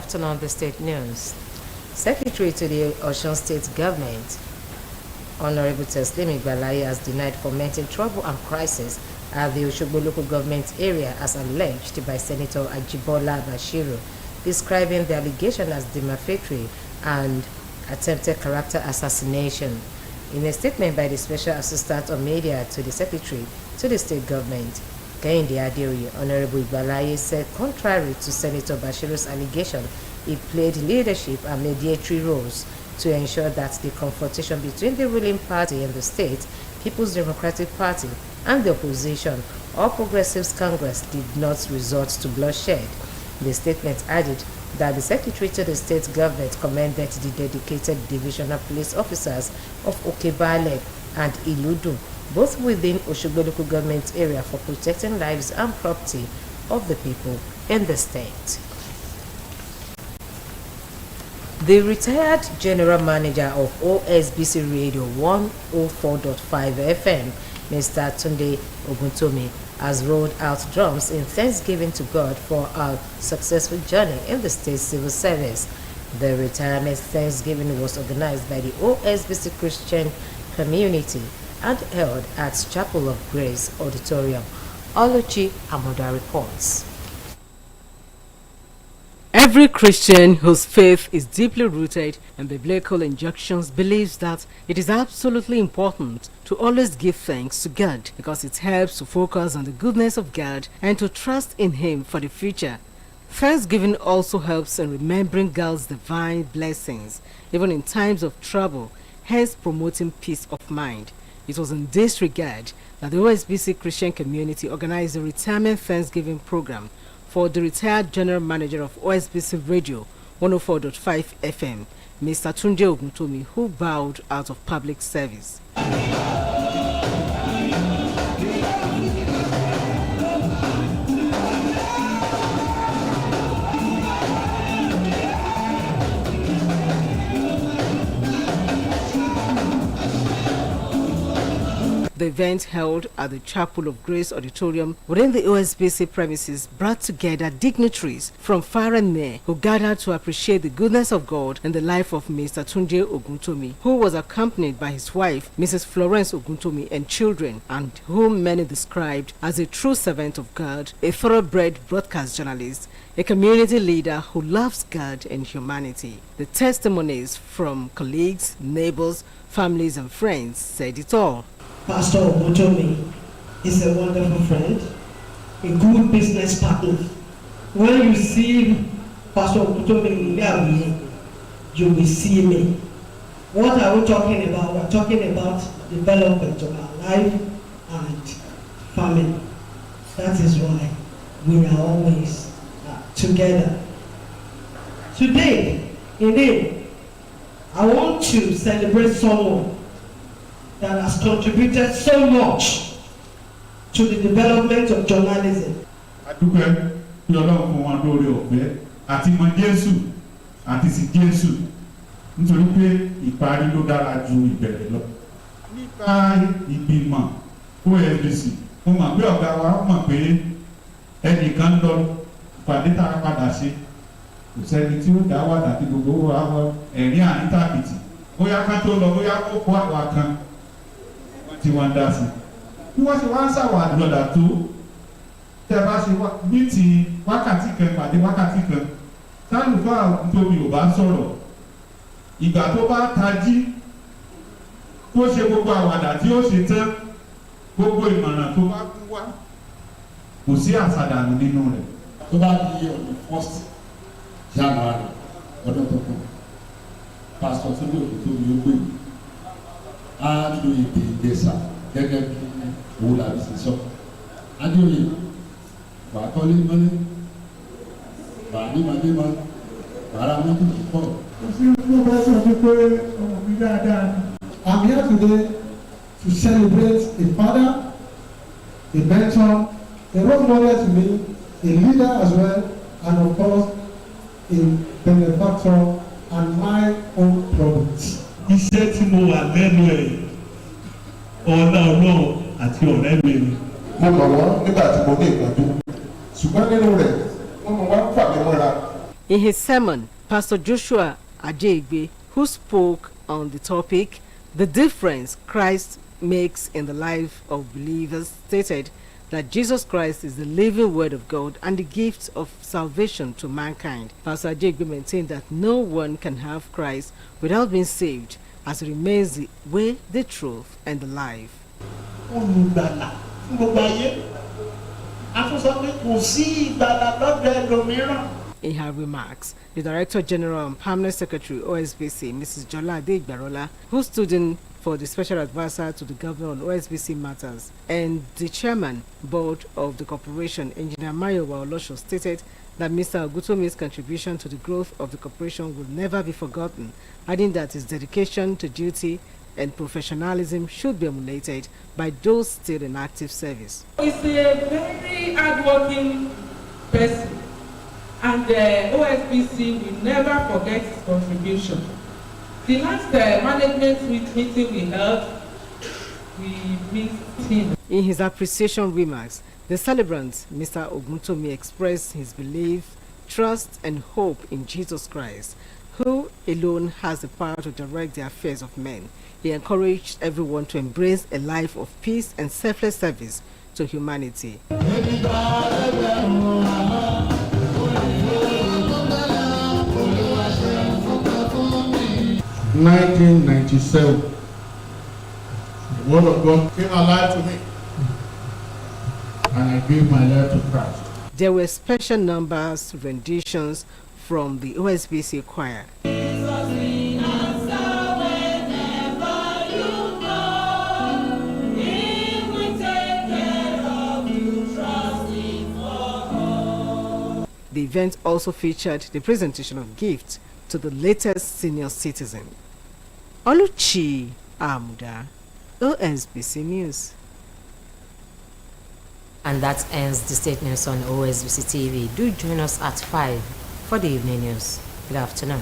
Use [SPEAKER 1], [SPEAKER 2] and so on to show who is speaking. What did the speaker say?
[SPEAKER 1] afternoon, the state news. Secretary to the Osun State Government, Honorable Teslim Igbalaye, has denied fomenting trouble and crisis at the Osogbo local government area as alleged by Senator Ajibola Bashiru, describing the allegation as defamatory and attempted character assassination. In a statement by the Special Assistant on Media to the Secretary to the State Government, Kehinde Adeoye, Honorable Igbalaye said contrary to Senator Bashiru's allegation, he played leadership and mediatory roles to ensure that the confrontation between the ruling party in the state, People's Democratic Party, and the opposition, All Progressives Congress, did not resort to bloodshed. The statement added that the Secretary to the State Government commended the dedicated divisional police officers of Okebale and Iludu, both within Osogbo local government area, for protecting lives and property of the people in the state. The retired General Manager of Osbc Radio 104.5 FM, Mr. Tunde Oguntomi, has rolled out drums in thanksgiving to God for a successful journey in the state civil service. The retirement thanksgiving was organized by the Osbc Christian community and held at Chapel of Grace Auditorium. Oluchi Amoda reports.
[SPEAKER 2] Every Christian whose faith is deeply rooted in biblical injunctions believes that it is absolutely important to always give thanks to God because it helps to focus on the goodness of God and to trust in Him for the future. Thanksgiving also helps in remembering God's divine blessings, even in times of trouble, hence promoting peace of mind. It was in this regard that the Osbc Christian community organized a retirement Thanksgiving program for the retired General Manager of Osbc Radio 104.5 FM, Mr. Tunde Oguntomi, who bowed out of public service. The event held at the Chapel of Grace Auditorium within the Osbc premises brought together dignitaries from far and near who gathered to appreciate the goodness of God in the life of Mr. Tunde Oguntomi, who was accompanied by his wife, Mrs. Florence Oguntomi, and children, and whom many described as a true servant of God, a thoroughbred broadcast journalist, a community leader who loves God and humanity. The testimonies from colleagues, neighbors, families, and friends said it all.
[SPEAKER 3] Pastor Oguntomi is a wonderful friend, a good business partner. When you see Pastor Oguntomi, you will see me. What are we talking about? We're talking about development of our life and family. That is why we are always together. Today, indeed, I want to celebrate someone that has contributed so much to the development of journalism.
[SPEAKER 4] Adúpẹ́ kí Ọlọ́run fún wa lórí ọ̀fẹ́ àti mọ Jésù àti sí Jésù nítorí pé ìparí ló dára ju ìbẹ̀rẹ̀ lọ. Nípa ìgbìmọ̀ Osbc, mo mọ̀ pé ọ̀gá wa mọ̀ pé ẹnìkan lọ ìpàdé tá a padà ṣe. Kò sẹ́ni tí ó dá wàdà tí gbogbo wa ẹ̀rín àrítàkìtì. Bóyá ká tó lọ, bóyá ó kó àwa kan tí wọ́n dá sí. Bí wọ́n ṣe wá ń ṣàwà àdúrà tó tẹ́ bá ṣe ní ti wákàtí kan pàdé wákàtí kan tálùfáà nítorí ò bá sọ̀rọ̀ ìgbà tó bá tají tó ṣe gbogbo àwàdà tí ó ṣe tán gbogbo ìmọ̀ràn tó bá kú wá kò sí àṣàdànù nínú rẹ̀.
[SPEAKER 5] Tó bá di ọ̀nà 1st January ọdún tó kù pásítọ̀ tó lè tó ní ó gbé á lo èdè Ìgbésà gẹ́gẹ́ bí owó làbí sí sọ. Adéoyè wà á kọ́lé mọ́lé wà á ní mọ́lé mọ́ wà á ra mọ́tò tó pọ̀.
[SPEAKER 6] I'm here today to celebrate a father, a mentor, a role model to me, a leader as well, and of course, a benefactor and my own product.
[SPEAKER 7] Iṣẹ́ tí mo wà lẹ́nu ẹ̀ ọ̀la Ọlọ́run àti ọ̀rẹ́ mi ni.
[SPEAKER 6] Mo mọ̀ wọ́n nígbà tí mo ní ìpọ́njú, ṣùgbọ́n nínú rẹ̀ wọ́n mọ̀ wọ́n fà mí mọ́ra.
[SPEAKER 2] In his sermon, Pastor Joshua Ajayegbe, who spoke on the topic, The Difference Christ Makes in the Life of Believers, stated that Jesus Christ is the living Word of God and the gift of salvation to mankind. Pastor Ajayegbe maintained that no one can have Christ without being saved, as he remains the way, the truth, and the life.
[SPEAKER 8] Olùgbàlà fún gbogbo ayé. A tún sọ pé kò sí ìgbàlà lọ́dọ̀ ẹlòmíràn.
[SPEAKER 2] In her remarks, the Director General and Permanent Secretary OSBC, Mrs. Jola Adeigbarola, who stood in for the Special Advisor to the Governor on OSBC matters, and the Chairman Board of the Corporation, Engineer Mayowa Olosho, stated that Mr. Ogutomi's contribution to the growth of the corporation will never be forgotten, adding that his dedication to duty and professionalism should be emulated by those still in active service.
[SPEAKER 9] He's a very hardworking person, and the OSBC will never forget his contribution. The last management meeting we held, we missed him.
[SPEAKER 2] In his appreciation remarks, the celebrant, Mr. Oguntomi, expressed his belief, trust, and hope in Jesus Christ, who alone has the power to direct the affairs of men. He encouraged everyone to embrace a life of peace and selfless service to humanity.
[SPEAKER 4] 1997, the Word of God came alive to me, and I gave my life to Christ.
[SPEAKER 2] There were special numbers, renditions from the OSBC choir. The event also featured the presentation of gifts to the latest senior citizen. Oluchi Amuda, OSBC News.
[SPEAKER 1] And that ends the state news on OSBC TV. Do join us at 5 for the evening news. Good afternoon.